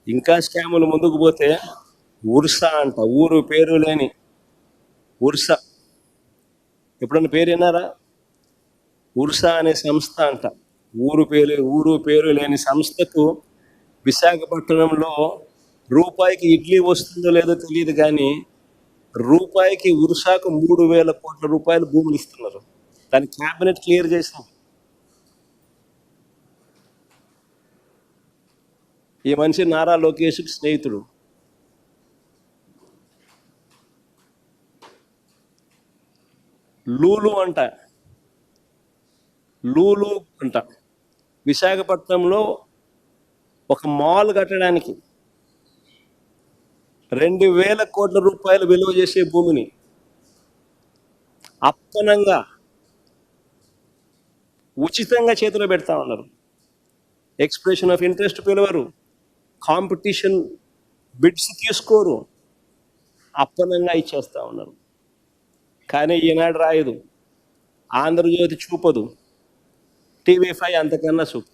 ఇంకా స్కాములు ముందుకు పోతే ఉర్సా అంట, ఊరు పేరు లేని ఉర్సా. ఎప్పుడన్నా పేరు విన్నారా? ఉర్సా అనే సంస్థ అంట, ఊరు పేరు లేని సంస్థకు విశాఖపట్నంలో రూపాయికి ఇడ్లీ వస్తుందో లేదో తెలియదు కానీ రూపాయికి ఉర్సాకు 3,000 కోట్ల రూపాయలు భూములు ఇస్తున్నారు. దాని క్యాబినెట్ క్లియర్ చేసింది. ఈ మనిషి నారా లోకేష్కి స్నేహితుడు. లూలు అంట, లూలు అంట, విశాఖపట్నంలో ఒక మాల్ కట్టడానికి 2,000 కోట్ల రూపాయలు విలువ చేసే భూమిని అప్పనంగా ఉచితంగా చేతిలో పెడతా ఉన్నారు. ఎక్స్ప్రెషన్ ఆఫ్ ఇంట్రెస్ట్ పిలవరు, కాంపిటీషన్ బిడ్స్ తీసుకోరు, అప్పనంగా ఇచ్చేస్తా ఉన్నారు. కానీ ఈనాడు రాయదు, ఆంధ్రజ్యోతి చూపదు, TV5 అంతకన్నా చూపు.